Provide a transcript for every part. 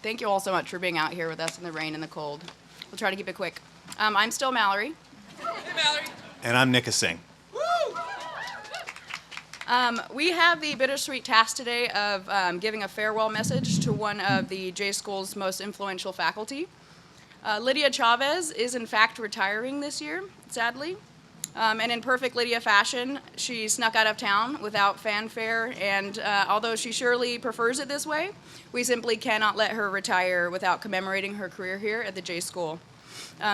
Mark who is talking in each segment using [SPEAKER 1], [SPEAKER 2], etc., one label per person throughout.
[SPEAKER 1] Thank you all so much for being out here with us in the rain and the cold. We'll try to keep it quick. I'm still Mallory.
[SPEAKER 2] Hey, Mallory.
[SPEAKER 3] And I'm Nika Singh.
[SPEAKER 1] We have the bittersweet task today of giving a farewell message to one of the J School's most influential faculty. Lydia Chavez is in fact retiring this year, sadly. And in perfect Lydia fashion, she snuck out of town without fanfare, and although she surely prefers it this way, we simply cannot let her retire without commemorating her career here at the J School.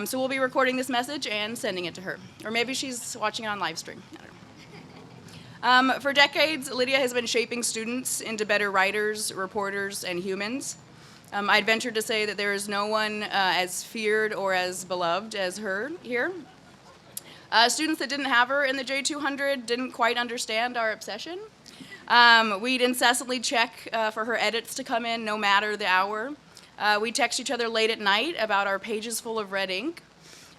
[SPEAKER 1] So we'll be recording this message and sending it to her. Or maybe she's watching it on live stream. I don't know. For decades, Lydia has been shaping students into better writers, reporters, and humans. I'd venture to say that there is no one as feared or as beloved as her here. Students that didn't have her in the J200 didn't quite understand our obsession. We'd incessantly check for her edits to come in no matter the hour. We'd text each other late at night about our pages full of red ink,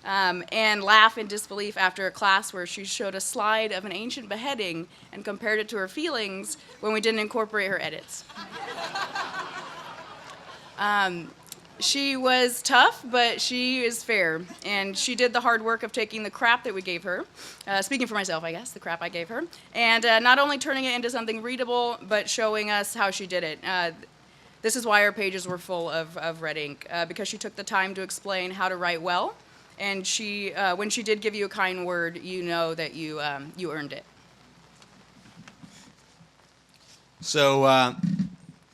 [SPEAKER 1] and laugh in disbelief after a class where she showed a slide of an ancient beheading and compared it to her feelings when we didn't incorporate her edits. She was tough, but she is fair, and she did the hard work of taking the crap that we gave her, speaking for myself, I guess, the crap I gave her, and not only turning it into something readable, but showing us how she did it. This is why our pages were full of red ink, because she took the time to explain how to write well, and she, when she did give you a kind word, you know that you earned it.
[SPEAKER 3] So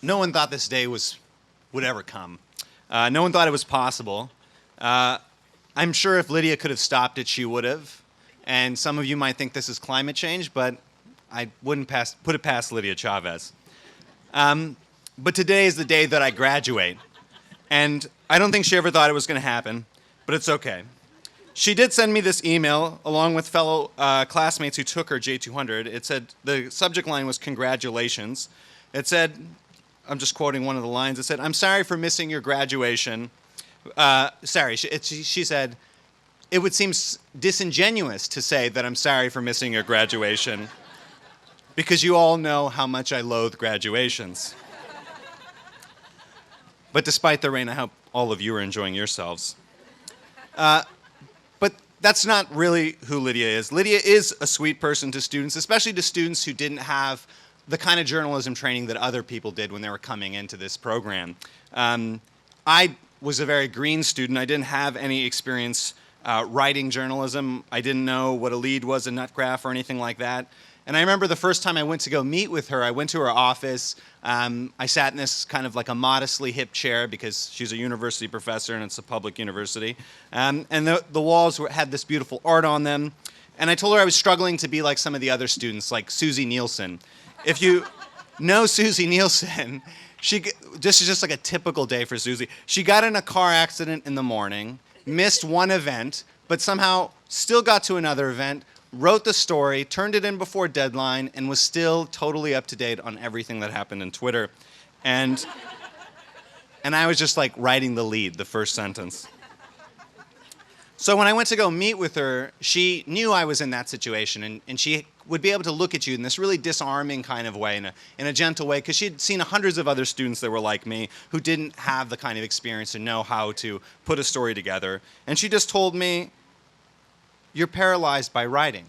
[SPEAKER 3] no one thought this day would ever come. No one thought it was possible. I'm sure if Lydia could have stopped it, she would have. And some of you might think this is climate change, but I wouldn't put it past Lydia Chavez. But today is the day that I graduate. And I don't think she ever thought it was going to happen, but it's okay. She did send me this email along with fellow classmates who took her J200. It said, the subject line was congratulations. It said, I'm just quoting one of the lines. It said, "I'm sorry for missing your graduation." She said, "It would seem disingenuous to say that I'm sorry for missing your graduation because you all know how much I loathe graduations." But despite the rain, I hope all of you are enjoying yourselves. But that's not really who Lydia is. Lydia is a sweet person to students, especially to students who didn't have the kind of journalism training that other people did when they were coming into this program. I was a very green student. I didn't have any experience writing journalism. I didn't know what a lead was, a nut graph, or anything like that. And I remember the first time I went to go meet with her, I went to her office. I sat in this kind of like a modestly hip chair because she's a university professor and it's a public university. And the walls had this beautiful art on them. And I told her I was struggling to be like some of the other students, like Susie Nielsen. If you know Susie Nielsen, this is just like a typical day for Susie. She got in a car accident in the morning, missed one event, but somehow still got to another event, wrote the story, turned it in before deadline, and was still totally up to date on everything that happened in Twitter. And I was just like writing the lead, the first sentence. So when I went to go meet with her, she knew I was in that situation, and she would be able to look at you in this really disarming kind of way, in a gentle way, because she'd seen hundreds of other students that were like me who didn't have the kind of experience to know how to put a story together. And she just told me, "You're paralyzed by writing."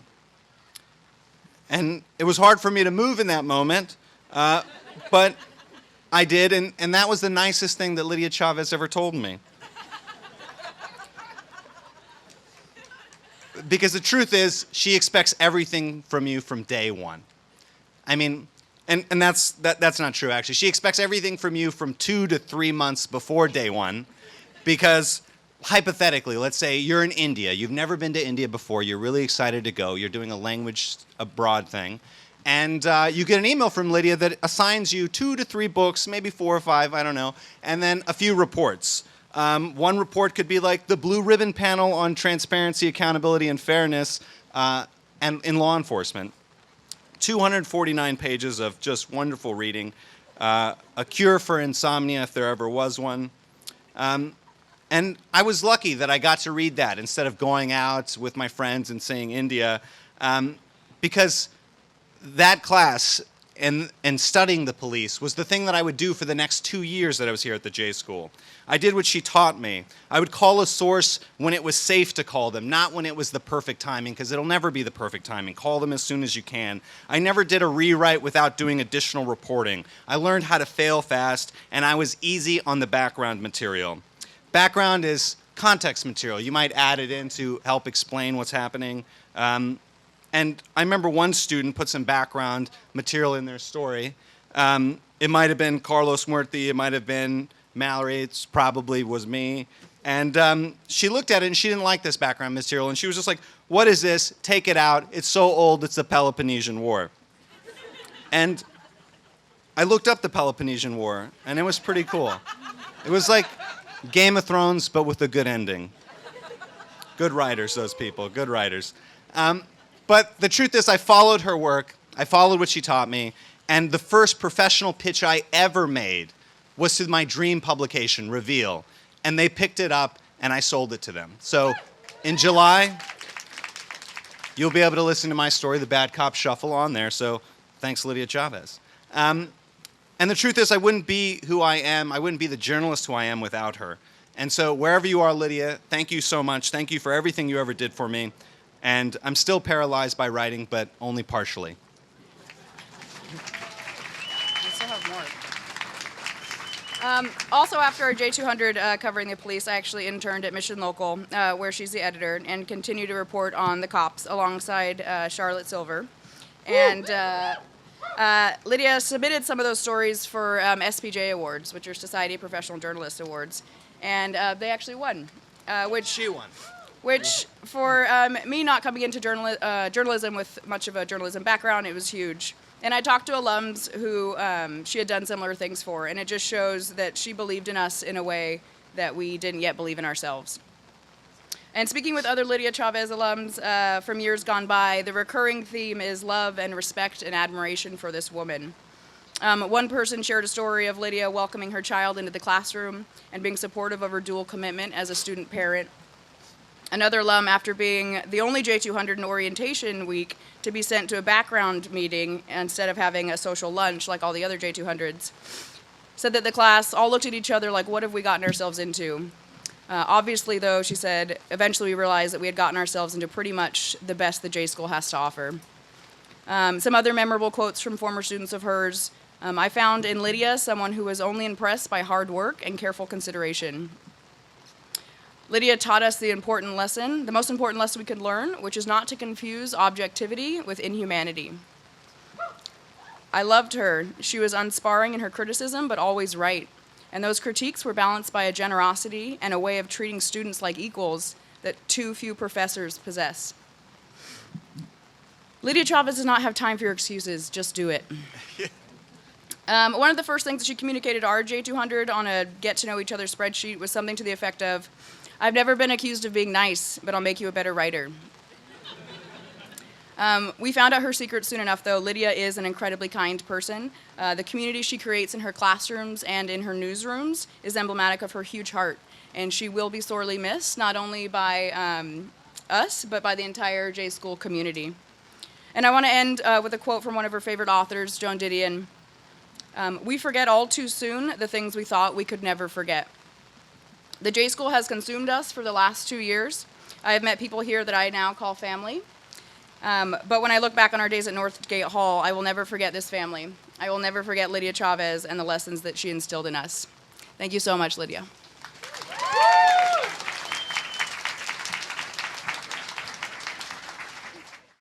[SPEAKER 3] And it was hard for me to move in that moment, but I did, and that was the nicest thing that Lydia Chavez ever told me. Because the truth is, she expects everything from you from day one. I mean, and that's not true, actually. She expects everything from you from 2 to 3 months before day one. Because, hypothetically, let's say you're in India. You've never been to India before. You're really excited to go. You're doing a language abroad thing. And you get an email from Lydia that assigns you 2 to 3 books, maybe 4 or 5, I don't know, and then a few reports. One report could be like the Blue Ribbon Panel on Transparency, Accountability, and Fairness and in Law Enforcement. 249 pages of just wonderful reading. A cure for insomnia, if there ever was one. And I was lucky that I got to read that instead of going out with my friends and saying India, because that class and studying the police was the thing that I would do for the next 2 years that I was here at the J School. I did what she taught me. I would call a source when it was safe to call them, not when it was the perfect timing, because it'll never be the perfect timing. Call them as soon as you can. I never did a rewrite without doing additional reporting. I learned how to fail fast, and I was easy on the background material. Background is context material. You might add it in to help explain what's happening. And I remember one student put some background material in their story. It might have been Carlos Muerti, it might have been Mallory, it probably was me. And she looked at it and she didn't like this background material. And she was just like, what is this? Take it out. It's so old, it's the Peloponnesian War. And I looked up the Peloponnesian War, and it was pretty cool. It was like Game of Thrones, but with a good ending. Good writers, those people, good writers. But the truth is, I followed her work, I followed what she taught me, and the first professional pitch I ever made was to my dream publication, Reveal. And they picked it up, and I sold it to them. So in July, you'll be able to listen to my story, The Bad Cop Shuffle, on there. So thanks, Lydia Chavez. And the truth is, I wouldn't be who I am, I wouldn't be the journalist who I am without her. And so wherever you are, Lydia, thank you so much. Thank you for everything you ever did for me. And I'm still paralyzed by writing, but only partially.
[SPEAKER 1] We still have more. Also, after our J200 covering the police, I actually interned at Mission Local, where she's the editor, and continue to report on the cops alongside Charlotte Silver. And Lydia submitted some of those stories for SPJ Awards, which are Society of Professional Journalists Awards, and they actually won.
[SPEAKER 3] She won.
[SPEAKER 1] Which, for me not coming into journalism with much of a journalism background, it was huge. And I talked to alums who she had done similar things for, and it just shows that she believed in us in a way that we didn't yet believe in ourselves. And speaking with other Lydia Chavez alums from years gone by, the recurring theme is love and respect and admiration for this woman. One person shared a story of Lydia welcoming her child into the classroom and being supportive of her dual commitment as a student parent. Another alum, after being the only J200 in orientation week to be sent to a background meeting instead of having a social lunch like all the other J200s, said that the class all looked at each other like, what have we gotten ourselves into? Obviously, though, she said, eventually we realized that we had gotten ourselves into pretty much the best the J School has to offer. Some other memorable quotes from former students of hers. I found in Lydia someone who was only impressed by hard work and careful consideration. Lydia taught us the most important lesson we could learn, which is not to confuse objectivity with inhumanity. I loved her. She was unsparing in her criticism, but always right. And those critiques were balanced by a generosity and a way of treating students like equals that too few professors possess. Lydia Chavez does not have time for your excuses. Just do it. One of the first things that she communicated to our J200 on a get-to-know-each-other spreadsheet was something to the effect of, I've never been accused of being nice, but I'll make you a better writer. We found out her secret soon enough, though. Lydia is an incredibly kind person. The community she creates in her classrooms and in her newsrooms is emblematic of her huge heart, and she will be sorely missed, not only by us, but by the entire J School community. And I want to end with a quote from one of her favorite authors, Joan Didion. We forget all too soon the things we thought we could never forget. The J School has consumed us for the last 2 years. I have met people here that I now call family. But when I look back on our days at Northgate Hall, I will never forget this family. I will never forget Lydia Chavez and the lessons that she instilled in us. Thank you so much, Lydia.